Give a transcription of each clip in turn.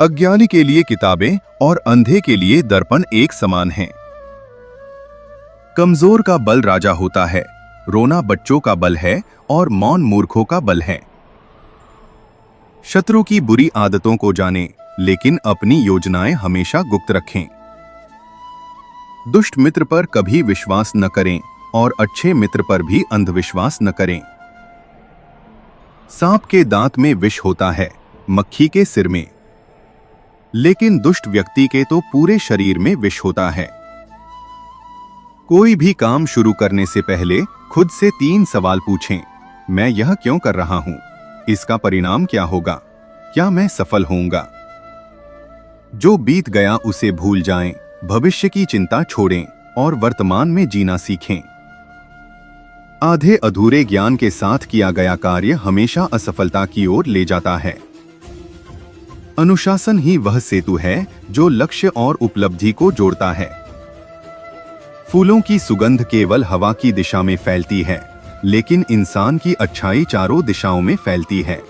अज्ञानी के लिए किताबें और अंधे के लिए दर्पण एक समान हैं। कमजोर का बल राजा होता है, रोना बच्चों का बल है और मौन मूर्खों का बल है। शत्रु की बुरी आदतों को जानें, लेकिन अपनी योजनाएं हमेशा गुप्त रखें। दुष्ट मित्र पर कभी विश्वास न करें और अच्छे मित्र पर भी अंधविश्वास न करें। सांप के दांत में विष होता है, मक्खी के सिर में, लेकिन दुष्ट व्यक्ति के तो पूरे शरीर में विष होता है। कोई भी काम शुरू करने से पहले खुद से 3 सवाल पूछें। मैं यह क्यों कर रहा हूं? इसका परिणाम क्या होगा? क्या मैं सफल होऊंगा? जो बीत गया उसे भूल जाएं, भविष्य की चिंता छोड़ें और वर्तमान में जीना सीखें। आधे अधूरे ज्ञान के साथ किया गया कार्य हमेशा असफलता की ओर ले जाता है। अनुशासन ही वह सेतु है जो लक्ष्य और उपलब्धि को जोड़ता है। फूलों की सुगंध केवल हवा की दिशा में फैलती है, लेकिन इंसान की अच्छाई चारों दिशाओं में फैलती है।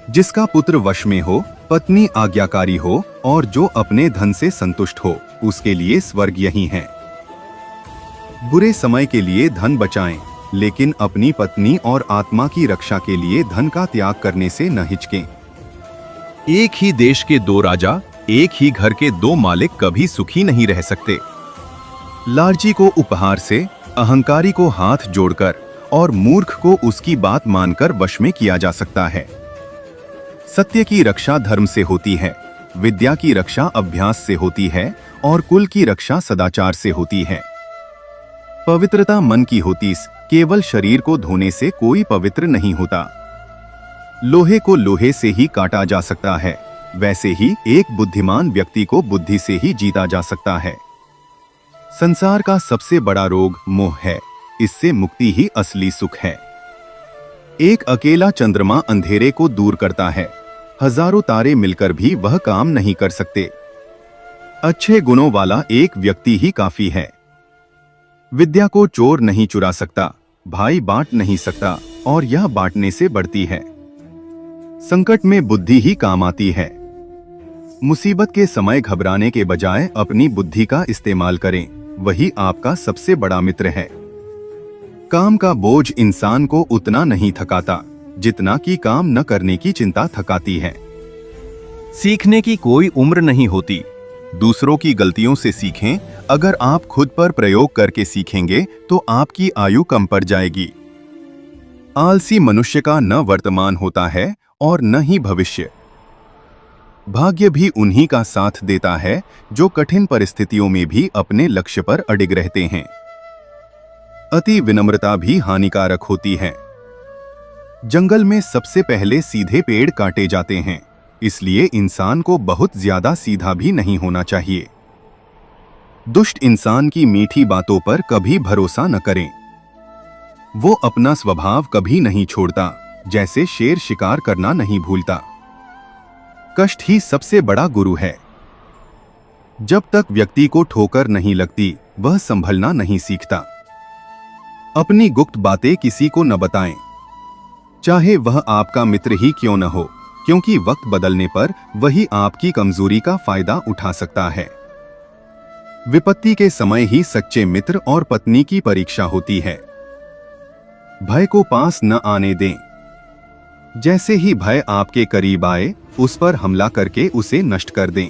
जिसका पुत्र वश में हो, पत्नी आज्ञाकारी हो और जो अपने धन से संतुष्ट हो, उसके लिए स्वर्ग यही है। बुरे समय के लिए धन बचाएं, लेकिन अपनी पत्नी और आत्मा की रक्षा के लिए धन का त्याग करने से न हिचकें। एक ही देश के 2 राजा, एक ही घर के 2 मालिक कभी सुखी नहीं रह सकते। लालची को उपहार से, अहंकारी को हाथ जोड़कर और मूर्ख को उसकी बात मानकर वश में किया जा सकता है। सत्य की रक्षा धर्म से होती है, विद्या की रक्षा अभ्यास से होती है और कुल की रक्षा सदाचार से होती है। पवित्रता मन की होती, केवल शरीर को धोने से कोई पवित्र नहीं होता। लोहे को लोहे से ही काटा जा सकता है, वैसे ही एक बुद्धिमान व्यक्ति को बुद्धि से ही जीता जा सकता है। संसार का सबसे बड़ा रोग मोह है, इससे मुक्ति ही असली सुख है। एक अकेला चंद्रमा अंधेरे को दूर करता है, हजारों तारे मिलकर भी वह काम नहीं कर सकते। अच्छे गुणों वाला एक व्यक्ति ही काफी है। विद्या को चोर नहीं चुरा सकता, भाई बांट नहीं सकता और यह बांटने से बढ़ती है। संकट में बुद्धि ही काम आती है। मुसीबत के समय घबराने के बजाय अपनी बुद्धि का इस्तेमाल करें, वही आपका सबसे बड़ा मित्र है। काम का बोझ इंसान को उतना नहीं थकाता जितना कि काम न करने की चिंता थकाती है। सीखने की कोई उम्र नहीं होती। दूसरों की गलतियों से सीखें। अगर आप खुद पर प्रयोग करके सीखेंगे तो आपकी आयु कम पड़ जाएगी। आलसी मनुष्य का न वर्तमान होता है और न ही भविष्य। भाग्य भी उन्हीं का साथ देता है जो कठिन परिस्थितियों में भी अपने लक्ष्य पर अडिग रहते हैं। अति विनम्रता भी हानिकारक होती है। जंगल में सबसे पहले सीधे पेड़ काटे जाते हैं, इसलिए इंसान को बहुत ज्यादा सीधा भी नहीं होना चाहिए। दुष्ट इंसान की मीठी बातों पर कभी भरोसा न करें। वो अपना स्वभाव कभी नहीं छोड़ता, जैसे शेर शिकार करना नहीं भूलता। कष्ट ही सबसे बड़ा गुरु है। जब तक व्यक्ति को ठोकर नहीं लगती, वह संभलना नहीं सीखता। अपनी गुप्त बातें किसी को न बताएं, चाहे वह आपका मित्र ही क्यों न हो, क्योंकि वक्त बदलने पर वही आपकी कमजोरी का फायदा उठा सकता है। विपत्ति के समय ही सच्चे मित्र और पत्नी की परीक्षा होती है। भय को पास न आने दें। जैसे ही भय आपके करीब आए, उस पर हमला करके उसे नष्ट कर दें।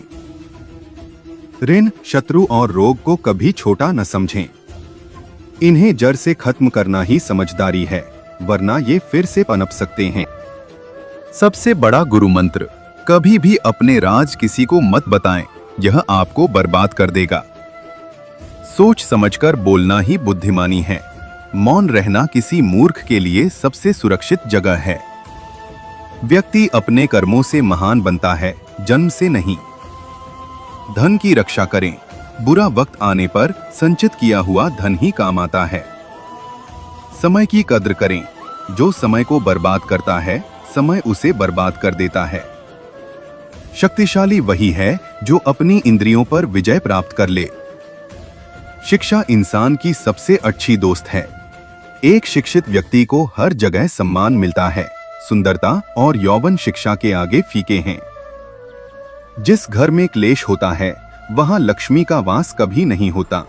ऋण, शत्रु और रोग को कभी छोटा न समझें। इन्हें जड़ से खत्म करना ही समझदारी है, वरना ये फिर से पनप सकते हैं। सबसे बड़ा गुरु मंत्र, कभी भी अपने राज किसी को मत बताएं, यह आपको बर्बाद कर देगा। सोच समझकर बोलना ही बुद्धिमानी है। मौन रहना किसी मूर्ख के लिए सबसे सुरक्षित जगह है। व्यक्ति अपने कर्मों से महान बनता है, जन्म से नहीं। धन की रक्षा करें। बुरा वक्त आने पर संचित किया हुआ धन ही काम आता है। समय की कद्र करें। जो समय को बर्बाद करता है, समय उसे बर्बाद कर देता है। शक्तिशाली वही है जो अपनी इंद्रियों पर विजय प्राप्त कर ले। शिक्षा इंसान की सबसे अच्छी दोस्त है। एक शिक्षित व्यक्ति को हर जगह सम्मान मिलता है। सुंदरता और यौवन शिक्षा के आगे फीके हैं। जिस घर में क्लेश होता है वहां लक्ष्मी का वास कभी नहीं होता।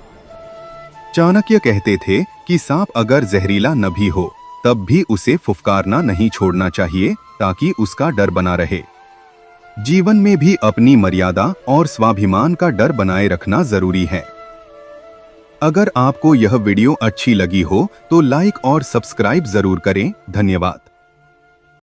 चाणक्य कहते थे कि सांप अगर जहरीला न भी हो तब भी उसे फुफकारना नहीं छोड़ना चाहिए, ताकि उसका डर बना रहे। जीवन में भी अपनी मर्यादा और स्वाभिमान का डर बनाए रखना जरूरी है। अगर आपको यह वीडियो अच्छी लगी हो तो लाइक और सब्सक्राइब जरूर करें। धन्यवाद।